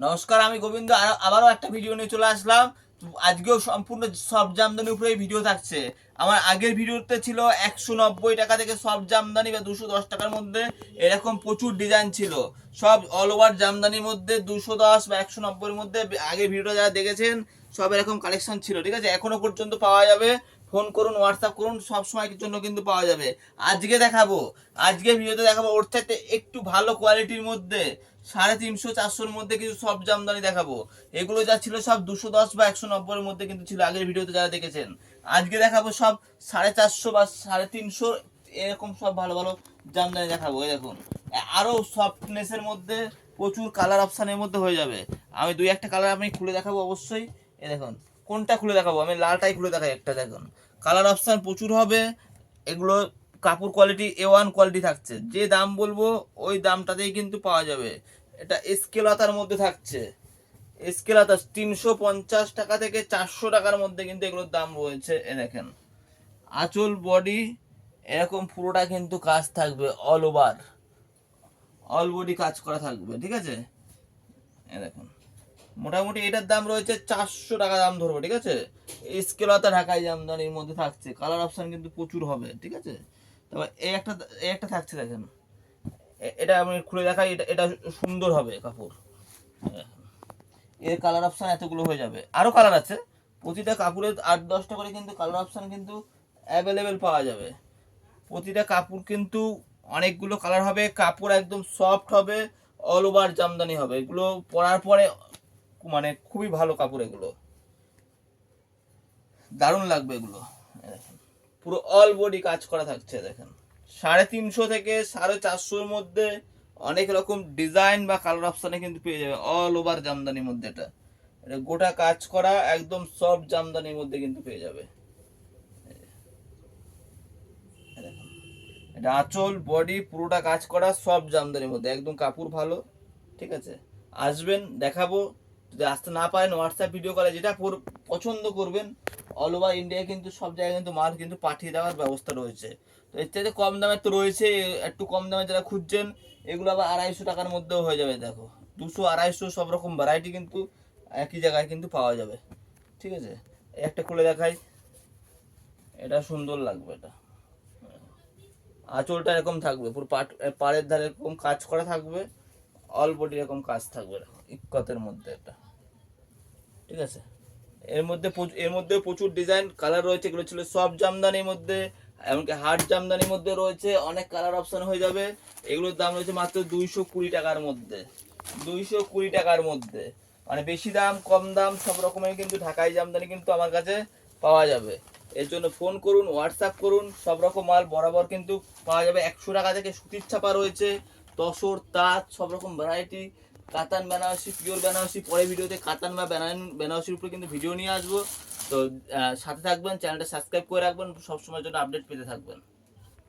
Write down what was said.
নমস্কার, আমি গোবিন্দ আবারও একটা ভিডিও নিয়ে চলে আসলাম। আজকেও সম্পূর্ণ সফট জামদানির উপরে ভিডিও থাকছে। আমার আগের ভিডিওতে ছিল 190 টাকা থেকে সফট জামদানি বা 210 টাকার মধ্যে এরকম প্রচুর ডিজাইন ছিল। সব অল ওভার জামদানির মধ্যে 210 বা 190-এর মধ্যে আগের ভিডিওটা যারা দেখেছেন সব এরকম কালেকশন ছিল। ঠিক আছে, এখনো পর্যন্ত পাওয়া যাবে। ফোন করুন, হোয়াটসঅ্যাপ করুন, সব সময়ের জন্য কিন্তু পাওয়া যাবে। আজকে দেখাবো, আজকে ভিডিওতে দেখাবো ওর চাইতে একটু ভালো কোয়ালিটির মধ্যে 350-400-এর মধ্যে কিছু সব জামদানি দেখাবো। এগুলো যা ছিল সব 210 বা 190-এর মধ্যে কিন্তু ছিল আগের ভিডিওতে যারা দেখেছেন। আজকে দেখাবো সব 450 বা 350 এরকম সব ভালো ভালো জামদানি দেখাবো। এই দেখুন, আরো সফটনেসের মধ্যে প্রচুর কালার অপশানের মধ্যে হয়ে যাবে। আমি দুই একটা কালার আমি খুলে দেখাবো অবশ্যই। এই দেখুন, কোনটা খুলে দেখাবো, আমি লালটাই খুলে দেখাই একটা। দেখুন, কালার অপশান প্রচুর হবে। এগুলো কাপড় কোয়ালিটি A1 কোয়ালিটি থাকছে। যে দাম বলবো ওই দামটাতেই কিন্তু পাওয়া যাবে। এটা স্কেল আতার মধ্যে থাকছে। স্কেল আতা 350 টাকা থেকে 400 টাকার মধ্যে কিন্তু এগুলোর দাম রয়েছে। এ দেখেন, আঁচল বডি এরকম পুরোটা কিন্তু কাজ থাকবে, অল ওভার অল বডি কাজ করা থাকবে। ঠিক আছে, এ দেখুন, মোটামুটি এটার দাম রয়েছে 400 টাকা দাম ধরবো। ঠিক আছে, স্কেল আতা ঢাকাই জামদানির মধ্যে থাকছে। কালার অপশন কিন্তু প্রচুর হবে। ঠিক আছে, তবে এই একটা থাকছে। দেখেন, এটা আমি খুলে দেখাই। এটা এটা সুন্দর হবে কাপড়। এর কালার অপশন এতগুলো হয়ে যাবে। আরো কালার আছে, প্রতিটা কাপড়ের 8-10টা করে কিন্তু কালার অপশন কিন্তু অ্যাভেলেবেল পাওয়া যাবে। প্রতিটা কাপড় কিন্তু অনেকগুলো কালার হবে। কাপড় একদম সফট হবে, অল ওভার জামদানি হবে। এগুলো পরার পরে মানে খুবই ভালো কাপড়, এগুলো দারুণ লাগবে এগুলো। দেখেন, পুরো অল বডি কাজ করা থাকছে। দেখেন, 350 থেকে 450-এর মধ্যে অনেক রকম ডিজাইন বা কালার অপশানে কিন্তু পেয়ে যাবে অল ওভার জামদানির মধ্যে। এটা এটা গোটা কাজ করা একদম সফট জামদানির মধ্যে কিন্তু পেয়ে যাবে। দেখুন, এটা আঁচল বডি পুরোটা কাজ করা সব জামদানির মধ্যে, একদম কাপড় ভালো। ঠিক আছে, আসবেন, দেখাবো। যদি আসতে না পারেন হোয়াটসঅ্যাপ ভিডিও কলে যেটা পছন্দ করবেন, অল ওভার ইন্ডিয়া কিন্তু সব জায়গায় কিন্তু মাল কিন্তু পাঠিয়ে দেওয়ার ব্যবস্থা রয়েছে। তো এর চাইতে কম দামের তো রয়েছে। একটু কম দামে যারা খুঁজছেন, এগুলো আবার 250 টাকার মধ্যেও হয়ে যাবে। দেখো, 200, 250 সব রকম ভ্যারাইটি কিন্তু একই জায়গায় কিন্তু পাওয়া যাবে। ঠিক আছে, একটা খুলে দেখাই। এটা সুন্দর লাগবে। এটা আঁচলটা এরকম থাকবে, পুরো পাড়ের ধারে এরকম কাজ করা থাকবে, অল বডি এরকম কাজ থাকবে। ইক্কতের মধ্যে এটা। ঠিক আছে, এর মধ্যে প্রচুর ডিজাইন কালার রয়েছে। এগুলো ছিল সব জামদানির মধ্যে, এমনকি হার্ড জামদানির মধ্যে রয়েছে। অনেক কালার অপশন হয়ে যাবে। এগুলোর দাম রয়েছে মাত্র 220 টাকার মধ্যে। 220 টাকার মধ্যে, মানে বেশি দাম কম দাম সব রকমের কিন্তু ঢাকাই জামদানি কিন্তু আমার কাছে পাওয়া যাবে। এর জন্য ফোন করুন, হোয়াটসঅ্যাপ করুন, সব রকম মাল বরাবর কিন্তু পাওয়া যাবে। 100 টাকা থেকে সুতির ছাপা রয়েছে, তসর, তাঁত, সব রকম ভ্যারাইটি, কাতান বেনারসি, পিওর বেনারসি। পরে ভিডিওতে কাতান বা বেনারসির উপরে কিন্তু ভিডিও নিয়ে আসবো। তো সাথে থাকবেন, চ্যানেলটা সাবস্ক্রাইব করে রাখবেন, সবসময়ের জন্য আপডেট পেতে থাকবেন।